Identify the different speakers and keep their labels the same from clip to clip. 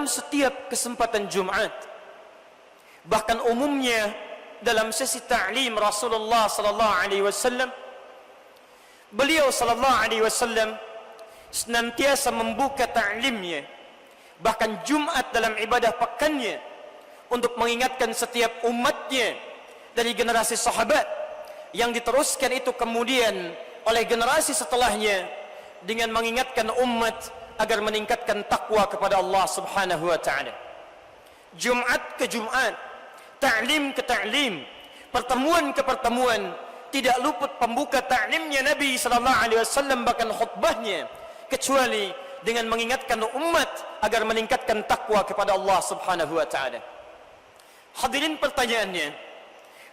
Speaker 1: dalam setiap kesempatan Jumat, bahkan umumnya dalam sesi ta'lim Rasulullah sallallahu alaihi wasallam, beliau sallallahu alaihi wasallam senantiasa membuka ta'limnya, bahkan Jumat dalam ibadah pekannya, untuk mengingatkan setiap umatnya dari generasi sahabat yang diteruskan itu kemudian oleh generasi setelahnya, dengan mengingatkan umat agar meningkatkan takwa kepada Allah subhanahu wa ta'ala. Jumat ke Jumat, ta'lim ke ta'lim, pertemuan ke pertemuan, tidak luput pembuka ta'limnya Nabi sallallahu alaihi wasallam, bahkan khutbahnya, kecuali dengan mengingatkan umat agar meningkatkan takwa kepada Allah subhanahu wa ta'ala. Hadirin, pertanyaannya,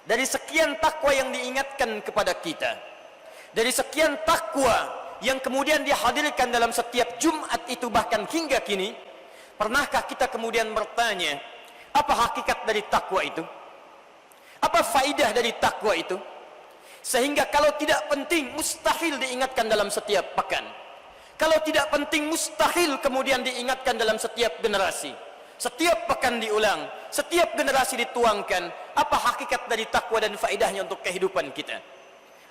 Speaker 1: dari sekian takwa yang diingatkan kepada kita, dari sekian takwa yang kemudian dihadirkan dalam setiap Jumat itu, bahkan hingga kini, pernahkah kita kemudian bertanya, apa hakikat dari takwa itu? Apa faidah dari takwa itu? Sehingga kalau tidak penting, mustahil diingatkan dalam setiap pekan. Kalau tidak penting, mustahil kemudian diingatkan dalam setiap generasi. Setiap pekan diulang, setiap generasi dituangkan. Apa hakikat dari takwa dan faedahnya untuk kehidupan kita?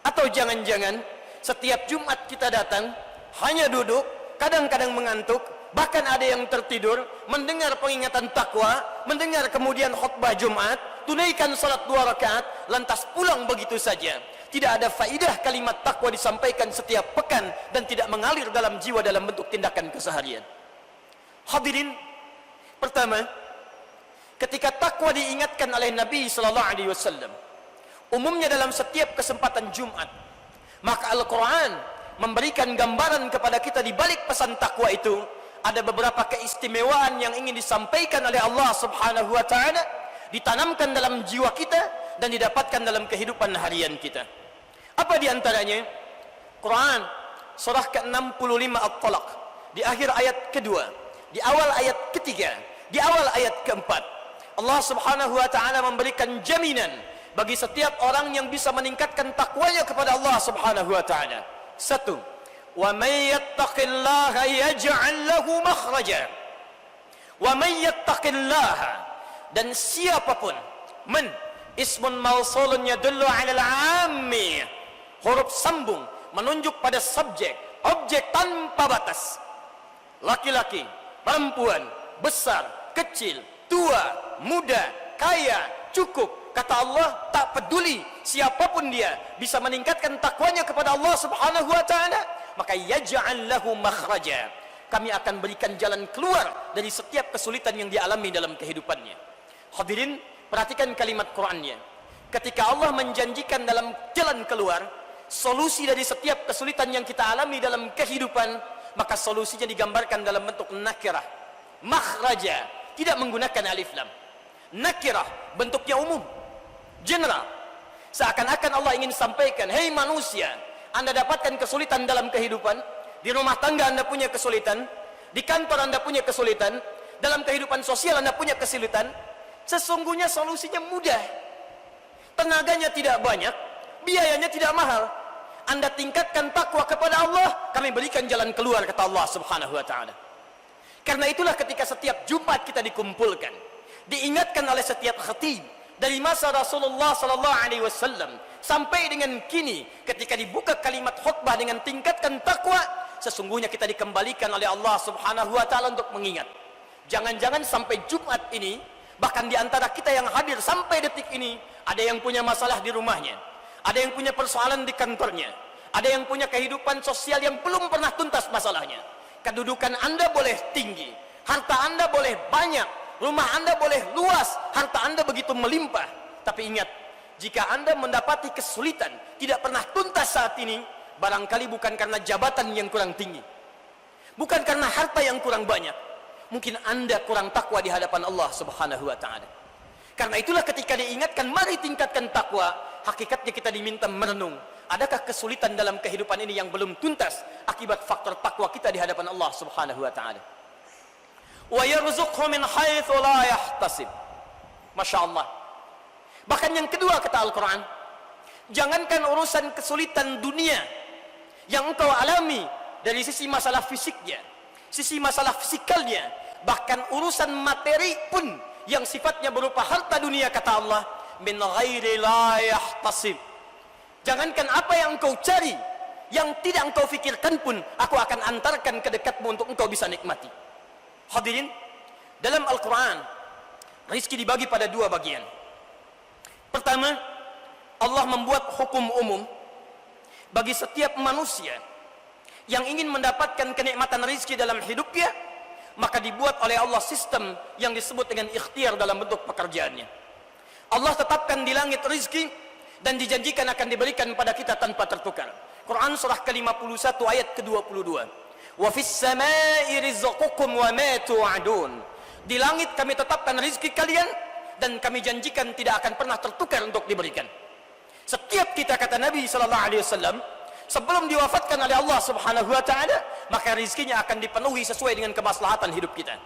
Speaker 1: Atau jangan-jangan setiap Jumat kita datang, hanya duduk, kadang-kadang mengantuk, bahkan ada yang tertidur, mendengar pengingatan takwa, mendengar kemudian khutbah Jumat, tunaikan salat 2 rakaat, lantas pulang begitu saja. Tidak ada faidah kalimat takwa disampaikan setiap pekan dan tidak mengalir dalam jiwa dalam bentuk tindakan keseharian. Hadirin, pertama, ketika takwa diingatkan oleh Nabi sallallahu alaihi wasallam, umumnya dalam setiap kesempatan Jumat, maka Al-Quran memberikan gambaran kepada kita di balik pesan takwa itu ada beberapa keistimewaan yang ingin disampaikan oleh Allah subhanahu wa ta'ala, ditanamkan dalam jiwa kita dan didapatkan dalam kehidupan harian kita. Apa diantaranya? Quran surah ke-65 At-Talaq, di akhir ayat kedua, di awal ayat ketiga, di awal ayat keempat, Allah subhanahu wa ta'ala memberikan jaminan bagi setiap orang yang bisa meningkatkan takwanya kepada Allah subhanahu wa ta'ala. Satu, wa may yattaqillaha yaj'al lahu makhraja. Wa may yattaqillaha, dan siapapun, man ismun mausulun yadullu 'ala al-'ammi, huruf sambung menunjuk pada subjek, objek tanpa batas. Laki-laki, perempuan, besar, kecil, tua, muda, kaya, cukup, kata Allah, tak peduli siapapun dia, bisa meningkatkan takwanya kepada Allah subhanahu wa ta'ala, maka yaj'al lahu makhraja, kami akan berikan jalan keluar dari setiap kesulitan yang dialami dalam kehidupannya. Hadirin, perhatikan kalimat Qur'annya. Ketika Allah menjanjikan dalam jalan keluar, solusi dari setiap kesulitan yang kita alami dalam kehidupan, maka solusinya digambarkan dalam bentuk nakirah, makhraja, tidak menggunakan alif lam. Nakirah bentuknya umum, general. Seakan-akan Allah ingin sampaikan, hei manusia, Anda dapatkan kesulitan dalam kehidupan, di rumah tangga Anda punya kesulitan, di kantor Anda punya kesulitan, dalam kehidupan sosial Anda punya kesulitan, sesungguhnya solusinya mudah. Tenaganya tidak banyak, biayanya tidak mahal. Anda tingkatkan takwa kepada Allah, kami berikan jalan keluar, kata Allah subhanahu wa ta'ala. Karena itulah ketika setiap Jumat kita dikumpulkan, diingatkan oleh setiap khatib dari masa Rasulullah sallallahu alaihi wasallam sampai dengan kini, ketika dibuka kalimat khutbah dengan tingkatkan takwa, sesungguhnya kita dikembalikan oleh Allah subhanahu wa ta'ala untuk mengingat. Jangan-jangan sampai Jumat ini, bahkan di antara kita yang hadir sampai detik ini, ada yang punya masalah di rumahnya, ada yang punya persoalan di kantornya, ada yang punya kehidupan sosial yang belum pernah tuntas masalahnya. Kedudukan Anda boleh tinggi, harta Anda boleh banyak, rumah Anda boleh luas, harta Anda begitu melimpah, tapi ingat, jika Anda mendapati kesulitan tidak pernah tuntas saat ini, barangkali bukan karena jabatan yang kurang tinggi, bukan karena harta yang kurang banyak, mungkin Anda kurang takwa di hadapan Allah subhanahu wa ta'ala. Karena itulah ketika diingatkan, mari tingkatkan takwa, hakikatnya kita diminta merenung, adakah kesulitan dalam kehidupan ini yang belum tuntas akibat faktor takwa kita di hadapan Allah subhanahu wa ta'ala. Wa yarzuqhu min haitsu la yahtasib. Masya Allah. Bahkan yang kedua kata Al-Quran, jangankan urusan kesulitan dunia yang engkau alami dari sisi masalah fisiknya, sisi masalah fisikalnya, bahkan urusan materi pun yang sifatnya berupa harta dunia, kata Allah, min ghairi la yahtasib. Jangankan apa yang engkau cari, yang tidak engkau fikirkan pun aku akan antarkan ke dekatmu untuk engkau bisa nikmati. Hadirin, dalam Al-Quran rizki dibagi pada dua bagian. Pertama, Allah membuat hukum umum bagi setiap manusia yang ingin mendapatkan kenikmatan rizki dalam hidupnya, maka dibuat oleh Allah sistem yang disebut dengan ikhtiar dalam bentuk pekerjaannya. Allah tetapkan di langit rizki dan dijanjikan akan diberikan pada kita tanpa tertukar. Quran surah ke-51 ayat ke-22. Wa fis samai rizqukum wa ma tu'adun. Di langit kami tetapkan rizki kalian dan kami janjikan tidak akan pernah tertukar untuk diberikan. Setiap kita, kata Nabi sallallahu alaihi wasallam, sebelum diwafatkan oleh Allah Subhanahu wa taala, maka rizkinya akan dipenuhi sesuai dengan kemaslahatan hidup kita.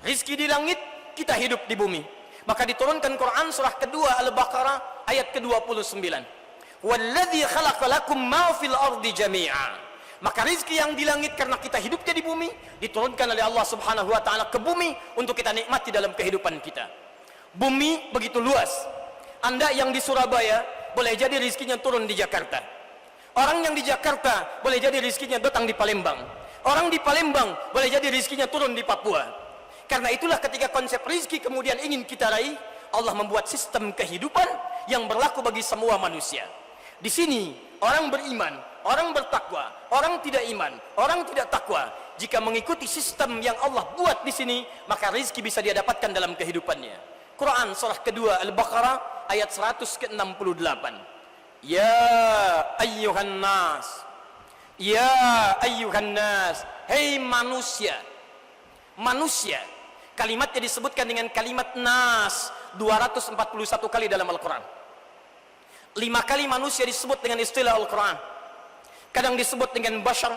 Speaker 1: Rizki di langit, kita hidup di bumi. Maka diturunkan Quran surah kedua Al-Baqarah ayat ke-29. Walladzi khalaqa lakum ma fil ardi jami'a. Maka rizki yang di langit karena kita hidupnya di bumi, diturunkan oleh Allah Subhanahu wa taala ke bumi untuk kita nikmati dalam kehidupan kita. Bumi begitu luas. Anda yang di Surabaya boleh jadi rizkinya turun di Jakarta. Orang yang di Jakarta boleh jadi rizkinya datang di Palembang. Orang di Palembang boleh jadi rizkinya turun di Papua. Karena itulah ketika konsep rizki kemudian ingin kita raih, Allah membuat sistem kehidupan yang berlaku bagi semua manusia. Di sini orang beriman, orang bertakwa, orang tidak iman, orang tidak takwa, jika mengikuti sistem yang Allah buat di sini, maka rizki bisa dia dapatkan dalam kehidupannya. Quran surah kedua Al-Baqarah ayat 168. Ya ayyuhan nas, ya ayyuhan nas, hei manusia. Manusia, kalimatnya disebutkan dengan kalimat nas 241 kali dalam Al-Quran. 5 kali manusia disebut dengan istilah Al-Quran. Kadang disebut dengan bashar,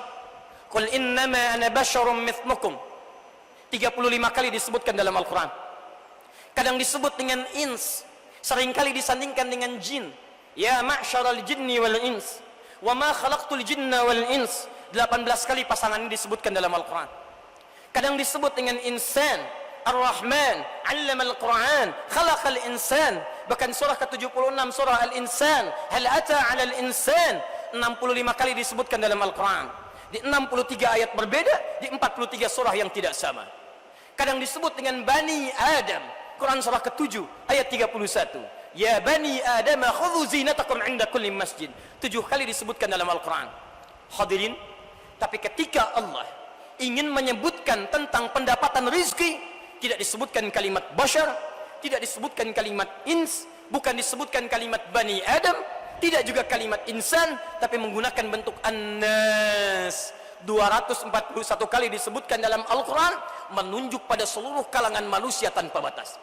Speaker 1: qul innama ana basharum mithlukum, 35 kali disebutkan dalam Al-Quran. Kadang disebut dengan ins, seringkali disandingkan dengan jin. Ya ma'syaral jinni wal ins wa ma khalaqtul jinna wal ins, 18 kali pasangan ini disebutkan dalam Al-Quran. Kadang disebut dengan insan, Ar-Rahman 'allama al-Quran, khalaqal insan. Bahkan surah ke-76 surah Al-Insan, hal ata 'alal insan, 65 kali disebutkan dalam Al-Quran. Di 63 ayat berbeda, di 43 surah yang tidak sama. Kadang disebut dengan Bani Adam, Quran surah ke-7 ayat 31. Ya Bani Adam khudhu zinatakum 'inda kulli masjid. 7 kali disebutkan dalam Al-Quran. Hadirin, tapi ketika Allah ingin menyebutkan tentang pendapatan rizki, tidak disebutkan kalimat bashar, tidak disebutkan kalimat ins, bukan disebutkan kalimat Bani Adam, tidak juga kalimat insan, tapi menggunakan bentuk an-nas. 241 kali disebutkan dalam Al-Quran, menunjuk pada seluruh kalangan manusia tanpa batas.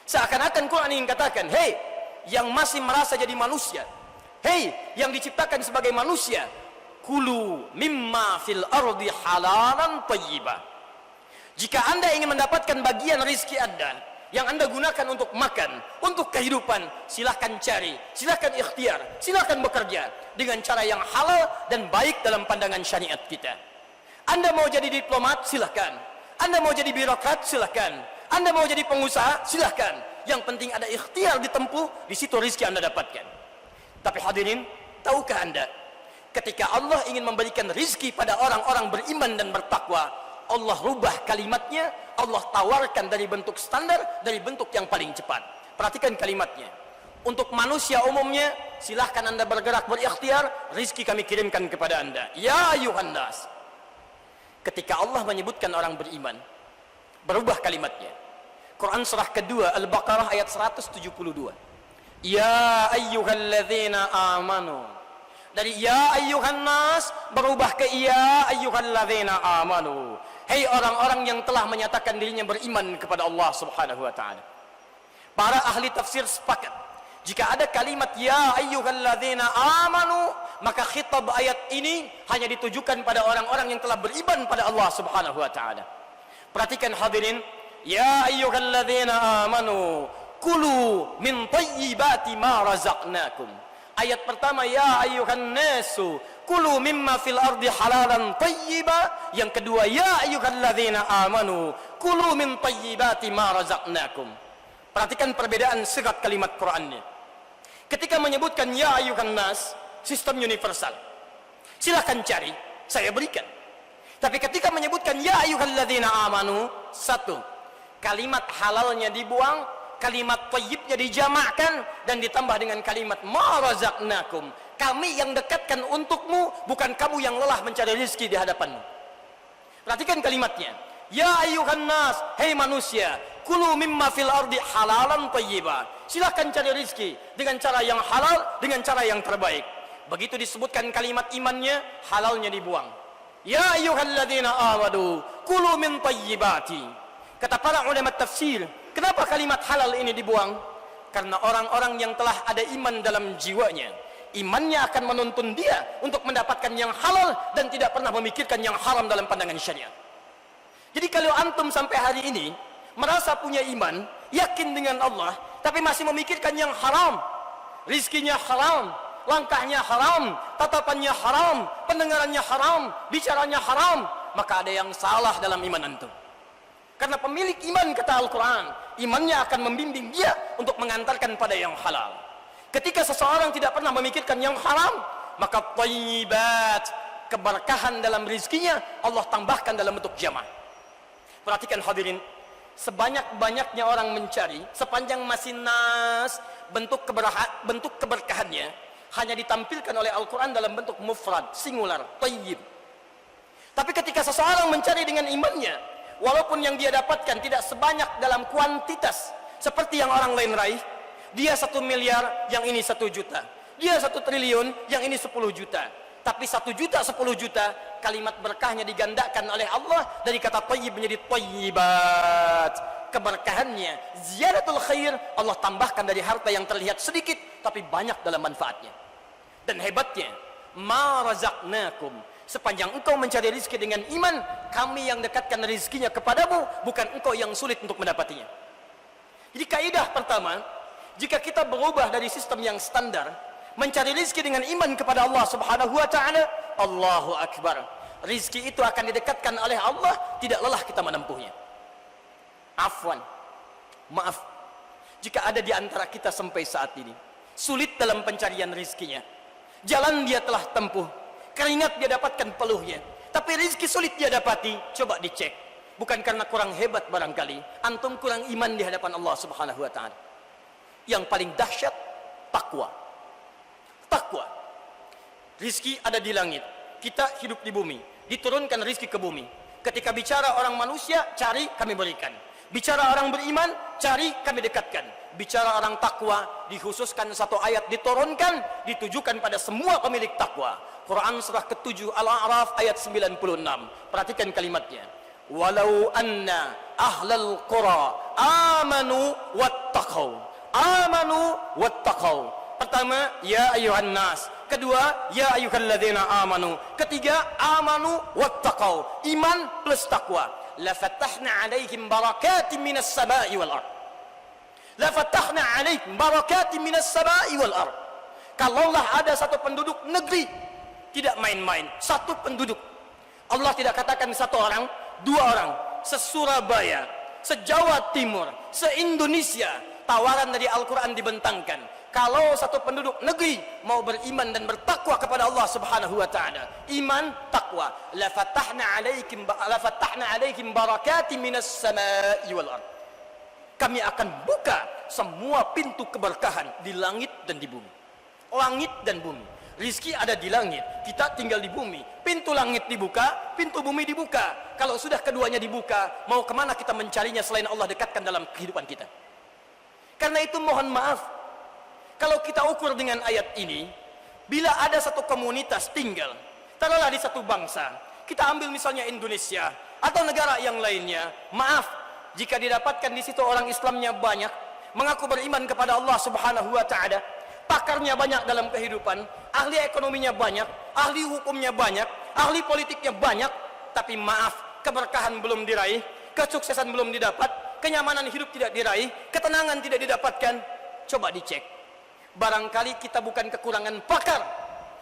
Speaker 1: Seakan-akan Quran ingin katakan, hei yang masih merasa jadi manusia, hei yang diciptakan sebagai manusia, kulu mimma fil ardi halalan tayyiba. Jika Anda ingin mendapatkan bagian rizki Anda yang Anda gunakan untuk makan, untuk kehidupan, silahkan cari, silahkan ikhtiar, silahkan bekerja dengan cara yang halal dan baik dalam pandangan syariat kita. Anda mau jadi diplomat, silahkan. Anda mau jadi birokrat, silahkan. Anda mau jadi pengusaha, silahkan. Yang penting ada ikhtiar ditempuh, di situ rizki Anda dapatkan. Tapi hadirin, tahukah Anda, ketika Allah ingin memberikan rizki pada orang-orang beriman dan bertakwa, Allah rubah kalimatnya, Allah tawarkan dari bentuk standar, dari bentuk yang paling cepat. Perhatikan kalimatnya. Untuk manusia umumnya, silahkan Anda bergerak berikhtiar, rizki kami kirimkan kepada Anda. Ya ayuhan nas. Ketika Allah menyebutkan orang beriman, berubah kalimatnya. Quran surah kedua Al-Baqarah ayat 172. Ya ayyuhalladzina amanu. Dari ya ayyuhan nas berubah ke ya ayyuhalladzina amanu. Hei orang-orang yang telah menyatakan dirinya beriman kepada Allah Subhanahu wa taala. Para ahli tafsir sepakat, jika ada kalimat ya ayyuhalladzina amanu, maka khitab ayat ini hanya ditujukan pada orang-orang yang telah beriman pada Allah Subhanahu wa taala. Perhatikan hadirin, ya ayyuhalladzina amanu kulu min thayyibati ma razaqnakum. Ayat pertama ya ayyuhan nasu kulu mimma fil ardi halalan thayyiba. Yang kedua, ya ayyuhalladzina amanu kulu min thayyibati ma razaqnakum. Perhatikan perbedaan serat kalimat Qur'annya. Ketika menyebutkan ya ayyuhan nas, sistem universal, silahkan cari, saya berikan. Tapi ketika menyebutkan ya ayyuhalladzina amanu, satu, kalimat halalnya dibuang, kalimat thayyibnya dijamakkan, dan ditambah dengan kalimat ma razaqnakum, kami yang dekatkan untukmu, bukan kamu yang lelah mencari rezeki di hadapanmu. Perhatikan kalimatnya, ya ayyuhan nas, hei manusia, kulu mimma fil ardi halalan thayyiba, silahkan cari rezeki dengan cara yang halal, dengan cara yang terbaik. Begitu disebutkan kalimat imannya, halalnya dibuang. Ya ayyuhalladzina amanu kulu min thayyibati. Kata para ulama tafsir, kenapa kalimat halal ini dibuang? Karena orang-orang yang telah ada iman dalam jiwanya, imannya akan menuntun dia untuk mendapatkan yang halal dan tidak pernah memikirkan yang haram dalam pandangan syariat. Jadi kalau antum sampai hari ini merasa punya iman, yakin dengan Allah, tapi masih memikirkan yang haram, rizkinya haram, langkahnya haram, tatapannya haram, pendengarannya haram, bicaranya haram, maka ada yang salah dalam iman antum. Karena pemilik iman, kata Al-Quran, imannya akan membimbing dia untuk mengantarkan pada yang halal. Ketika seseorang tidak pernah memikirkan yang haram, maka thayyibat, keberkahan dalam rizkinya Allah tambahkan dalam bentuk jamaah. Perhatikan hadirin, sebanyak-banyaknya orang mencari, sepanjang masih nas, bentuk keberkahannya hanya ditampilkan oleh Al-Quran dalam bentuk mufrad, singular, tayyib. Tapi ketika seseorang mencari dengan imannya, walaupun yang dia dapatkan tidak sebanyak dalam kuantitas seperti yang orang lain raih, dia 1 miliar, yang ini 1 juta, dia 1 triliun, yang ini 10 juta, tapi 1 juta, 10 juta, kalimat berkahnya digandakan oleh Allah dari kata tayyib menjadi tayyibat. Keberkahannya, ziyadatul khair, Allah tambahkan dari harta yang terlihat sedikit tapi banyak dalam manfaatnya. Dan hebatnya, ma razaqnakum, sepanjang engkau mencari rezeki dengan iman, kami yang dekatkan rezekinya kepadamu, bukan engkau yang sulit untuk mendapatinya. Jadi kaidah pertama, jika kita berubah dari sistem yang standar, mencari rezeki dengan iman kepada Allah Subhanahu wa taala, Allahu akbar, rezeki itu akan didekatkan oleh Allah, tidak lelah kita menempuhnya. Afwan, maaf, jika ada di antara kita sampai saat ini sulit dalam pencarian rizkinya, jalan dia telah tempuh, keringat dia dapatkan peluhnya, tapi rizki sulit dia dapati, coba dicek, bukan karena kurang hebat barangkali, antum kurang iman di hadapan Allah Subhanahu wa ta'ala. Yang paling dahsyat, takwa. Takwa, rizki ada di langit, kita hidup di bumi, diturunkan rizki ke bumi. Ketika bicara orang manusia, cari, kami berikan. Bicara orang beriman, cari, kami dekatkan. Bicara orang takwa, dikhususkan satu ayat diturunkan, ditujukan pada semua pemilik takwa. Quran surah ke-7 Al-A'raf ayat 96. Perhatikan kalimatnya. Walau anna ahlal qura amanu wattaqau. Amanu wattaqau. Pertama, ya ayuhan nas. Kedua, ya ayyuhalladzina amanu. Ketiga, amanu wattaqau. Iman plus takwa. La fatahna alaihim barakatin minas sama'i wal ard. La fatahna alaihim barakatin minas sama'i wal ard. Kalaulah ada satu penduduk negeri, tidak main-main, satu penduduk, Allah tidak katakan satu orang, 2 orang, se-Surabaya, se-Jawa Timur, se-Indonesia, tawaran dari Al-Quran dibentangkan. Kalau satu penduduk negeri mau beriman dan bertakwa kepada Allah Subhanahu wa taala, iman, takwa, la fatahna alaikum barakatin minas samaa'i wal ard. Kami akan buka semua pintu keberkahan di langit dan di bumi. Langit dan bumi. Rizki ada di langit, kita tinggal di bumi. Pintu langit dibuka, pintu bumi dibuka. Kalau sudah keduanya dibuka, mau kemana kita mencarinya selain Allah dekatkan dalam kehidupan kita? Karena itu mohon maaf, kalau kita ukur dengan ayat ini, bila ada satu komunitas tinggal, taruhlah di satu bangsa, kita ambil misalnya Indonesia atau negara yang lainnya, maaf, jika didapatkan di situ orang Islamnya banyak, mengaku beriman kepada Allah Subhanahu wa taala, pakarnya banyak dalam kehidupan, ahli ekonominya banyak, ahli hukumnya banyak, ahli politiknya banyak, tapi maaf, keberkahan belum diraih, kesuksesan belum didapat, kenyamanan hidup tidak diraih, ketenangan tidak didapatkan. Coba dicek. Barangkali kita bukan kekurangan pakar,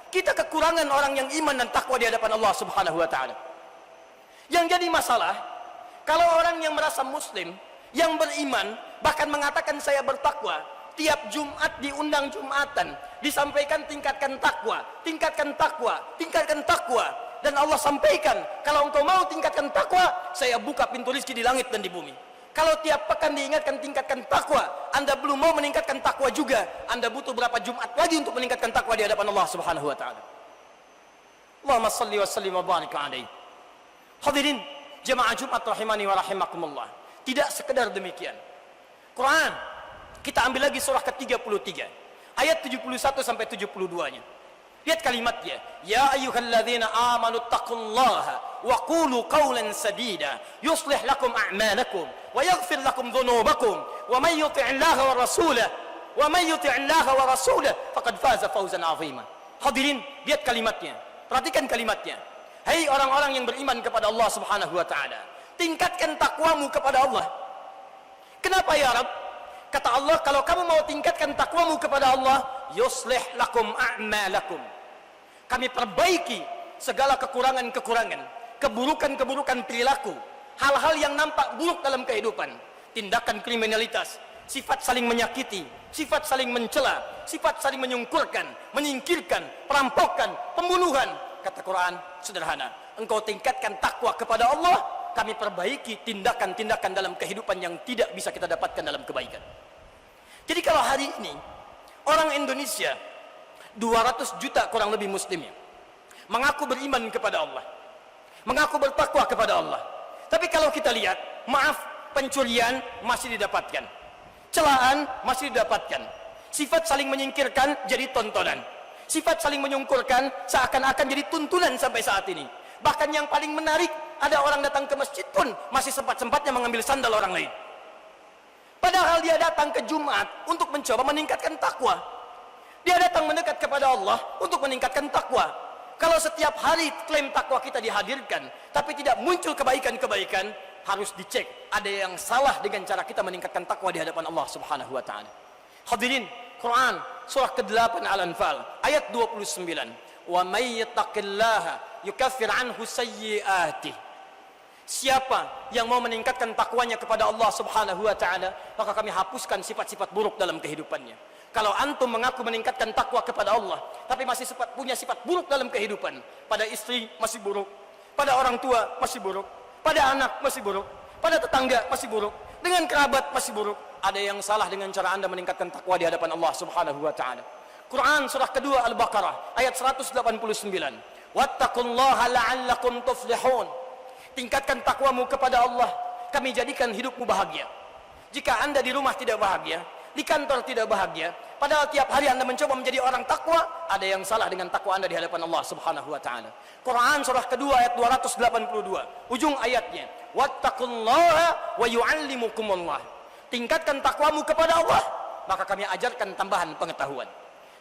Speaker 1: Kita kekurangan orang yang iman dan takwa di hadapan Allah Subhanahu wa taala. Yang jadi masalah, kalau orang yang merasa muslim, yang beriman, bahkan mengatakan saya bertakwa, tiap Jumat diundang Jumatan, disampaikan tingkatkan takwa, tingkatkan takwa, tingkatkan takwa. Dan Allah sampaikan, kalau engkau mau tingkatkan takwa, saya buka pintu rezeki di langit dan di bumi. Kalau tiap pekan diingatkan tingkatkan takwa, Anda belum mau meningkatkan takwa juga, Anda butuh berapa Jumat lagi untuk meningkatkan takwa di hadapan Allah Subhanahu wa taala. Allahumma shalli wa sallim wa barik alaihi. Hadirin jemaah Jumat rahimani wa rahimakumullah. Tidak sekedar demikian. Quran, kita ambil lagi surah ke-33, ayat 71 sampai 72-nya. Lihat kalimatnya, ya ayyuhalladzina amanu taqullaha wa qulu qawlan sadida yuslih lakum a'malakum wa yaghfir lakum dhunubakum wa may yuti'illaha wa rasulahu faqad faza fawzan 'azima. Hadirin, lihat kalimatnya, perhatikan kalimatnya. Hai orang-orang yang beriman kepada Allah Subhanahu wa taala, tingkatkan takwamu kepada Allah. Kenapa ya Rabb? Kata Allah, kalau kamu mau tingkatkan takwamu kepada Allah, yuslih lakum a'malakum, kami perbaiki segala kekurangan-kekurangan, keburukan-keburukan perilaku, hal-hal yang nampak buruk dalam kehidupan, tindakan kriminalitas, sifat saling menyakiti, sifat saling mencela, sifat saling menyungkurkan, menyingkirkan, perampokan, pembunuhan. Kata Quran sederhana, engkau tingkatkan takwa kepada Allah, kami perbaiki tindakan-tindakan dalam kehidupan yang tidak bisa kita dapatkan dalam kebaikan. Jadi kalau hari ini orang Indonesia 200 juta kurang lebih muslimnya mengaku beriman kepada Allah, mengaku bertakwa kepada Allah, tapi kalau kita lihat, maaf, pencurian masih didapatkan, celaan masih didapatkan, sifat saling menyingkirkan jadi tontonan, sifat saling menyungkurkan seakan-akan jadi tuntunan sampai saat ini. Bahkan yang paling menarik, ada orang datang ke masjid pun masih sempat-sempatnya mengambil sandal orang lain, padahal dia datang ke Jumat untuk mencoba meningkatkan takwa. Dia datang mendekat kepada Allah untuk meningkatkan takwa. Kalau setiap hari klaim takwa kita dihadirkan, tapi tidak muncul kebaikan-kebaikan, harus dicek, ada yang salah dengan cara kita meningkatkan takwa di hadapan Allah Subhanahu wa taala. Hadirin, Quran surah ke-8 Al-Anfal ayat 29. Wa may yattaqillaha yukaffir anhu sayyi'atih. Siapa yang mau meningkatkan takwanya kepada Allah Subhanahu wa taala, maka kami hapuskan sifat-sifat buruk dalam kehidupannya. Kalau antum mengaku meningkatkan takwa kepada Allah, tapi masih punya sifat buruk dalam kehidupan, pada istri masih buruk, pada orang tua masih buruk, pada anak masih buruk, pada tetangga masih buruk, dengan kerabat masih buruk, ada yang salah dengan cara anda meningkatkan takwa di hadapan Allah Subhanahu wa taala. Quran surah kedua Al-Baqarah ayat 189. Wattaqullaha la'allakum tuflihun. Tingkatkan takwamu kepada Allah, kami jadikan hidupmu bahagia. Jika anda di rumah tidak bahagia, di kantor tidak bahagia, padahal tiap hari anda mencoba menjadi orang takwa, ada yang salah dengan takwa anda di hadapan Allah Subhanahu wa taala. Quran surah kedua ayat 282, ujung ayatnya, wattaqullaha wa yu'allimukumullah. Tingkatkan takwamu kepada Allah, maka kami ajarkan tambahan pengetahuan.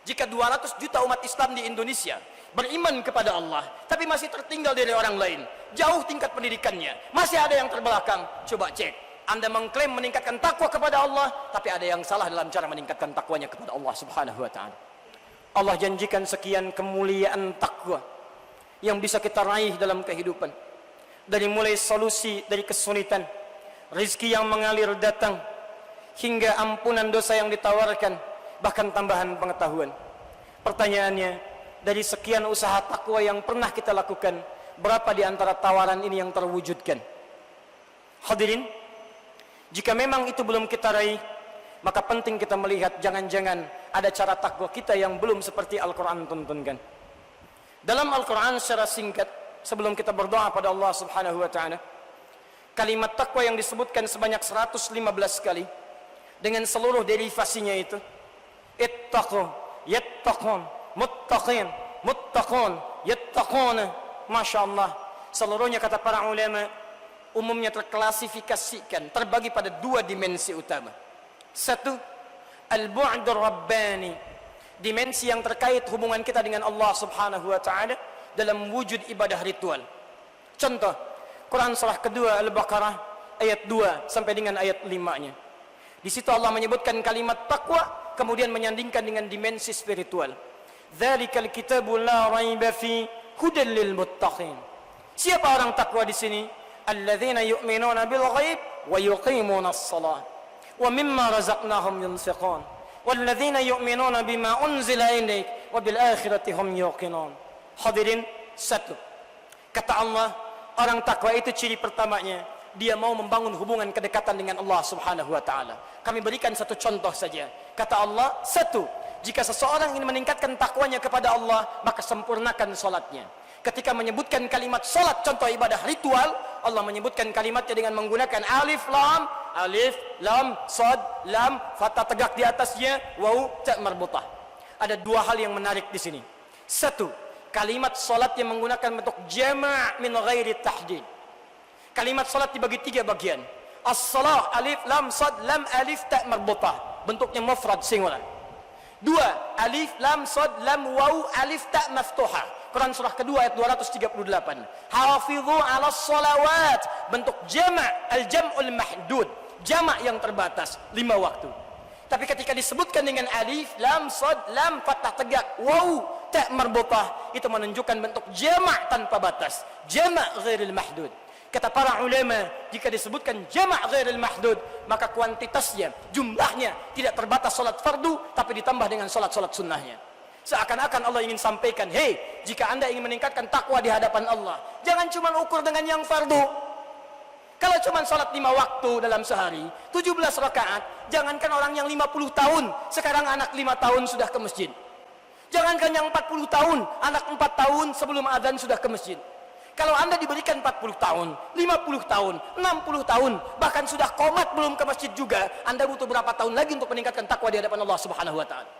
Speaker 1: Jika 200 juta umat Islam di Indonesia beriman kepada Allah, tapi masih tertinggal dari orang lain, jauh tingkat pendidikannya, masih ada yang terbelakang, coba cek. Anda mengklaim meningkatkan takwa kepada Allah, tapi ada yang salah dalam cara meningkatkan takwanya kepada Allah Subhanahu wa taala. Allah janjikan sekian kemuliaan takwa yang bisa kita raih dalam kehidupan. Dari mulai solusi dari kesulitan, rezeki yang mengalir datang, hingga ampunan dosa yang ditawarkan, bahkan tambahan pengetahuan. Pertanyaannya, dari sekian usaha takwa yang pernah kita lakukan, berapa di antara tawaran ini yang terwujudkan? Hadirin, jika memang itu belum kita raih, maka penting kita melihat jangan-jangan ada cara takwa kita yang belum seperti Al-Quran tuntunkan. Dalam Al-Quran secara singkat, sebelum kita berdoa pada Allah Subhanahu wa taala, kalimat takwa yang disebutkan sebanyak 115 kali dengan seluruh derivasinya itu, ittaqu, yattaqun, muttaqin, muttaqun, yattaquna. Masya Allah, seluruhnya kata para ulama umumnya terklasifikasikan, terbagi pada dua dimensi utama. Satu, al-bu'dur rabbani, dimensi yang terkait hubungan kita dengan Allah Subhanahu wa taala dalam wujud ibadah ritual. Contoh, Quran surah kedua Al-Baqarah ayat 2 sampai dengan ayat 5-nya. Di situ Allah menyebutkan kalimat takwa, kemudian menyandingkan dengan dimensi spiritual. Dzalikal kitabu la raiba fi hudan lil muttaqin. Siapa orang takwa di sini? Alladzina yu'minuna bil ghaib wa yuqimuna as-shalah wa mimma razaqnahum yunfiqun. Walladzina yu'minuna bima unzila ilaik wa bil akhirati hum yuqinun. Hadirin, satu. Kata Allah, orang takwa itu ciri pertamanya, dia mau membangun hubungan kedekatan dengan Allah Subhanahu wa taala. Kami berikan satu contoh saja. Kata Allah, satu, jika seseorang ingin meningkatkan takwanya kepada Allah, maka sempurnakan salatnya. Ketika menyebutkan kalimat salat, contoh ibadah ritual, Allah menyebutkan kalimatnya dengan menggunakan alif lam sad lam, fathah tegak di atasnya, waw ta marbutah. Ada dua hal yang menarik di sini. Satu, kalimat salat yang menggunakan bentuk jama' min ghairi tahdid. Kalimat salat dibagi tiga bagian. As-salah alif lam sad lam alif ta marbutah, bentuknya mufrad singular. Dua, alif lam sad lam waw alif ta maftuhah. Quran surah kedua ayat 238. Hafidhu 'alas shalawat, bentuk jama', al-jam'ul mahdud, jama' yang terbatas, 5 waktu. Tapi ketika disebutkan dengan alif lam sad lam fathah tegak waw ta marbutah, itu menunjukkan bentuk jama' tanpa batas, jama' ghairil mahdud. Kata para ulama, jika disebutkan jama' ghairil mahdud, maka kuantitasnya, jumlahnya tidak terbatas salat fardu, tapi ditambah dengan salat-salat sunnahnya. Seakan-akan Allah ingin sampaikan, hei, jika anda ingin meningkatkan takwa di hadapan Allah, jangan cuma ukur dengan yang fardu. Kalau cuma salat 5 waktu dalam sehari, 17 rakaat, jangankan orang yang 50 tahun, sekarang anak 5 tahun sudah ke masjid. Jangankan yang 40 tahun, anak 4 tahun sebelum adzan sudah ke masjid. Kalau anda diberikan 40 tahun, 50 tahun, 60 tahun, bahkan sudah qomat belum ke masjid juga, anda butuh berapa tahun lagi untuk meningkatkan takwa di hadapan Allah Subhanahu wa taala?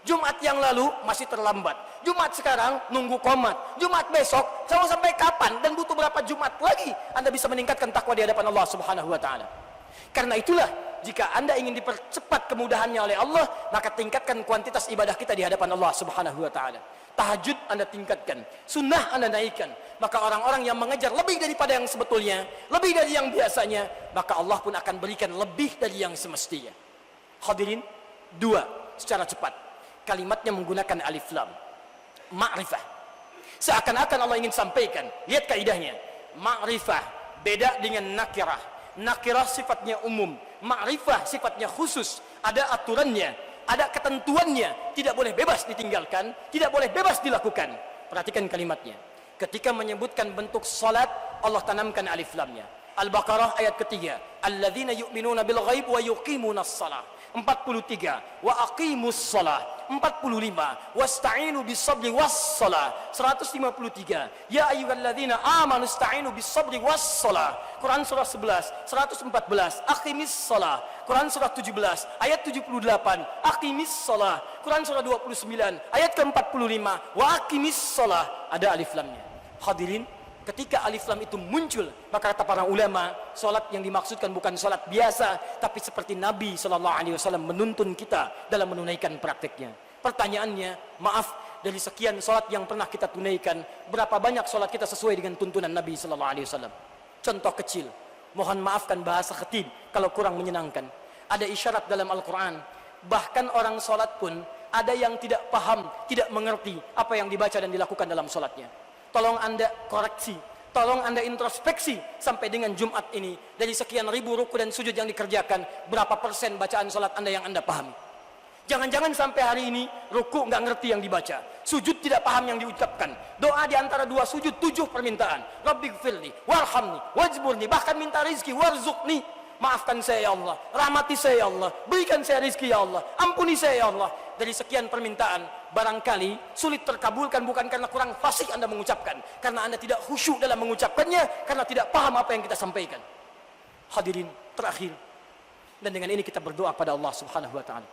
Speaker 1: Jumat yang lalu masih terlambat, Jumat sekarang nunggu qomat, Jumat besok sampai kapan, dan butuh berapa Jumat lagi anda bisa meningkatkan takwa di hadapan Allah Subhanahu wa taala? Karena itulah, jika anda ingin dipercepat kemudahannya oleh Allah, maka tingkatkan kuantitas ibadah kita di hadapan Allah Subhanahu wa taala. Tahajud anda tingkatkan, sunnah anda naikkan, maka orang-orang yang mengejar lebih daripada yang sebetulnya, lebih dari yang biasanya, maka Allah pun akan berikan lebih dari yang semestinya. Hadirin, dua, secara cepat. Kalimatnya menggunakan alif lam, ma'rifah. Seakan-akan Allah ingin sampaikan, lihat kaidahnya, ma'rifah beda dengan nakirah. Nakirah sifatnya umum, ma'rifah sifatnya khusus, ada aturannya, ada ketentuannya, tidak boleh bebas ditinggalkan, tidak boleh bebas dilakukan. Perhatikan kalimatnya, ketika menyebutkan bentuk salat, Allah tanamkan alif lamnya. Al-Baqarah ayat ketiga, alladzina yu'minuna bil ghaib wa yuqimunas shalah. 43, wa aqimus shalah. 45, wasta'inu bis sabri was shalah. 153, ya ayyuhalladzina amanu ista'inu bis sabri was shalah. Quran surah 11, 114, aqimis shalah. Quran surah 17 ayat 78, aqimis shalah. Quran surah 29 ayat ke-45, wa aqimis shalah. Ada alif lamnya. Hadirin, ketika alif lam itu muncul, maka kata para ulama, salat yang dimaksudkan bukan salat biasa, tapi seperti Nabi SAW menuntun kita dalam menunaikan prakteknya. Pertanyaannya, maaf, dari sekian salat yang pernah kita tunaikan, berapa banyak salat kita sesuai dengan tuntunan Nabi SAW? Contoh kecil, mohon maafkan bahasa khetib kalau kurang menyenangkan. Ada isyarat dalam Al-Quran, bahkan orang salat pun ada yang tidak paham, tidak mengerti apa yang dibaca dan dilakukan dalam salatnya. Tolong anda koreksi, tolong anda introspeksi sampai dengan Jumat ini, dari sekian ribu ruku dan sujud yang dikerjakan, berapa persen bacaan salat anda yang anda pahami? Jangan-jangan sampai hari ini ruku nggak ngerti yang dibaca, sujud tidak paham yang diucapkan, doa di antara 2 sujud 7 permintaan, Rabbighfirli warhamni wajburni, bahkan minta rizki, warzuqni, maafkan saya ya Allah, rahmati saya ya Allah, berikan saya rizki ya Allah, ampuni saya ya Allah. Dari sekian permintaan, barangkali sulit terkabulkan bukan karena kurang fasih anda mengucapkan, karena anda tidak khusyuk dalam mengucapkannya, karena tidak paham apa yang kita sampaikan. Hadirin, terakhir, dan dengan ini kita berdoa pada Allah Subhanahu wa taala.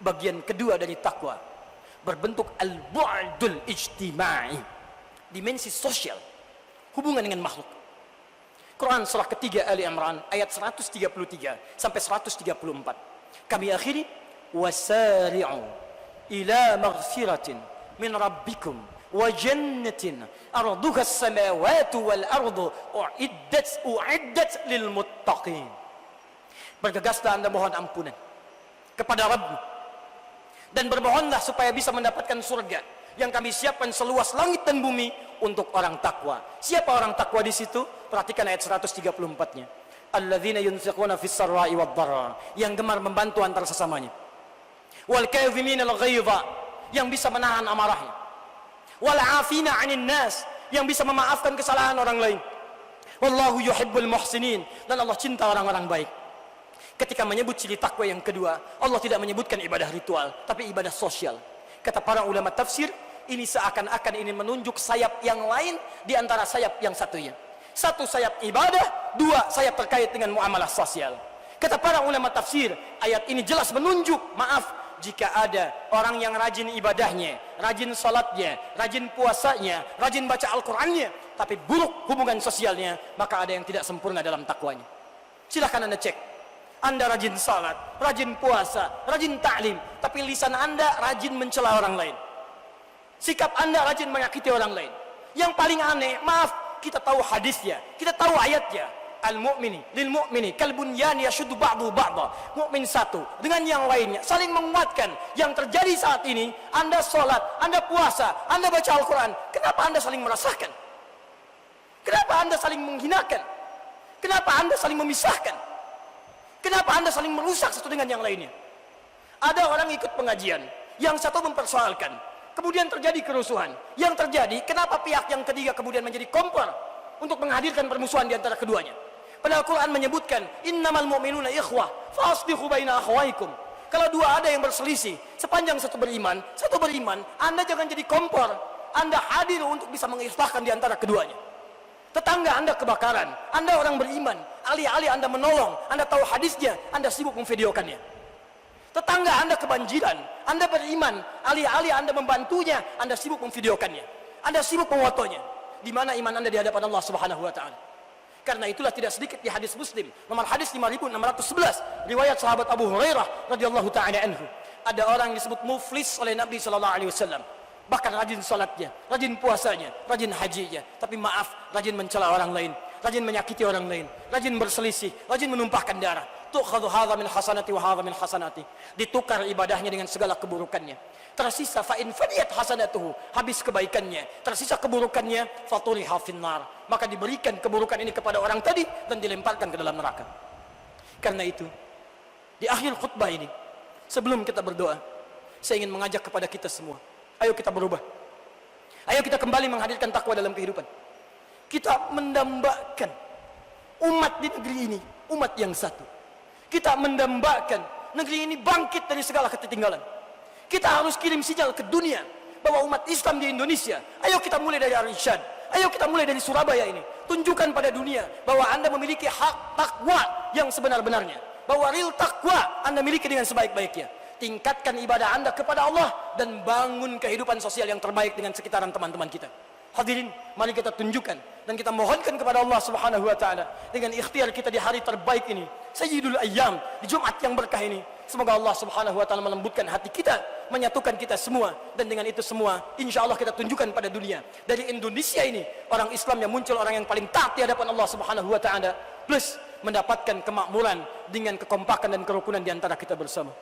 Speaker 1: Bagian kedua dari takwa berbentuk al-bu'dul ijtimai, dimensi sosial, hubungan dengan makhluk. Quran surah ketiga Ali Imran ayat 133 sampai 134. Kami akhiri, wasari'u ila maghfiratin min rabbikum wa jannatin arduha as-samawati wal ardu u'iddat lil muttaqin. Bergegaslah anda mohon ampunan kepada Rabb dan bermohonlah supaya bisa mendapatkan surga yang kami siapkan seluas langit dan bumi untuk orang takwa. Siapa orang takwa di situ? Perhatikan ayat 134-nya. Alladzina yunfiquna fis sarra'i wad dharra, yang gemar membantu antar sesamanya. Wal kadhiminal ghaidha, yang bisa menahan amarahnya. Wal 'afina 'anil nas, yang bisa memaafkan kesalahan orang lain. Wallahu yuhibbul muhsinin, dan Allah cinta orang-orang baik. Ketika menyebut ciri takwa yang kedua, Allah tidak menyebutkan ibadah ritual, tapi ibadah sosial. Kata para ulama tafsir, ini seakan-akan ini menunjuk sayap yang lain di antara sayap yang satunya. Satu sayap ibadah, dua sayap terkait dengan muamalah sosial. Kata para ulama tafsir, ayat ini jelas menunjuk, maaf, jika ada orang yang rajin ibadahnya, rajin salatnya, rajin puasanya, rajin baca Al-Qur'annya, tapi buruk hubungan sosialnya, maka ada yang tidak sempurna dalam takwanya. Silahkan Anda cek. Anda rajin salat, rajin puasa, rajin ta'lim, tapi lisan Anda rajin mencela orang lain. Sikap Anda rajin menyakiti orang lain. Yang paling aneh, maaf, kita tahu hadisnya, kita tahu ayatnya. Al-mu'mini lil mu'mini kal bunyani yashuddu ba'du ba'da. Mukmin satu dengan yang lainnya saling menguatkan. Yang terjadi saat ini, Anda salat, Anda puasa, Anda baca Al-Qur'an, kenapa Anda saling merasahkan? Kenapa Anda saling menghinakan? Kenapa Anda saling memisahkan? Kenapa Anda saling merusak satu dengan yang lainnya? Ada orang ikut pengajian, yang satu mempersoalkan, kemudian terjadi kerusuhan. Yang terjadi, kenapa pihak yang ketiga kemudian menjadi kompor untuk menghadirkan permusuhan di antara keduanya? Padahal Al-Quran menyebutkan, innamal mu'minuna ikhwah, faslihu baina akhwaikum. Kalau dua ada yang berselisih, sepanjang satu beriman, Anda jangan jadi kompor. Anda hadir untuk bisa mengislahkan di antara keduanya. Tetangga Anda kebakaran, Anda orang beriman, alih-alih Anda menolong, Anda tahu hadisnya, Anda sibuk memvideokannya. Tetangga Anda kebanjiran, Anda beriman, alih-alih Anda membantunya, Anda sibuk memvideokannya. Anda sibuk memotonya. Di mana iman Anda di hadapan Allah Subhanahu wa taala? Karena itulah tidak sedikit di hadis Muslim, nomor hadis 5611, riwayat sahabat Abu Hurairah radhiyallahu taala anhu. Ada orang yang disebut muflis oleh Nabi sallallahu alaihi wasallam. Bahkan rajin salatnya, rajin puasanya, rajin hajinya, tapi maaf, rajin mencela orang lain, rajin menyakiti orang lain, rajin berselisih, rajin menumpahkan darah. Tukhadhu hadza min hasanati wa hadza min hasanati. Ditukar ibadahnya dengan segala keburukannya. Tersisa fa in fadiyat hasanatuhu, habis kebaikannya, tersisa keburukannya, faturiha finnar, maka diberikan keburukan ini kepada orang tadi dan dilemparkan ke dalam neraka. Karena itu, di akhir khutbah ini, sebelum kita berdoa, saya ingin mengajak kepada kita semua, ayo kita berubah. Ayo kita kembali menghadirkan takwa dalam kehidupan. Kita mendambakan umat di negeri ini, umat yang satu. Kita mendambakan negeri ini bangkit dari segala ketertinggalan. Kita harus kirim sinyal ke dunia bahwa umat Islam di Indonesia, ayo kita mulai dari Ar-Rasyad, ayo kita mulai dari Surabaya ini, tunjukkan pada dunia bahwa Anda memiliki hak takwa yang sebenar-benarnya, bahwa real takwa Anda miliki dengan sebaik-baiknya. Tingkatkan ibadah Anda kepada Allah dan bangun kehidupan sosial yang terbaik dengan sekitaran teman-teman kita. Hadirin, mari kita tunjukkan dan kita mohonkan kepada Allah Subhanahu wa taala dengan ikhtiar kita di hari terbaik ini, Sayyidul Ayyam, di Jumat yang berkah ini. Semoga Allah Subhanahu wa taala melembutkan hati kita, menyatukan kita semua, dan dengan itu semua insya Allah kita tunjukkan pada dunia, dari Indonesia ini orang Islam yang muncul orang yang paling taat di hadapan Allah Subhanahu wa taala, plus mendapatkan kemakmuran dengan kekompakan dan kerukunan di antara kita bersama.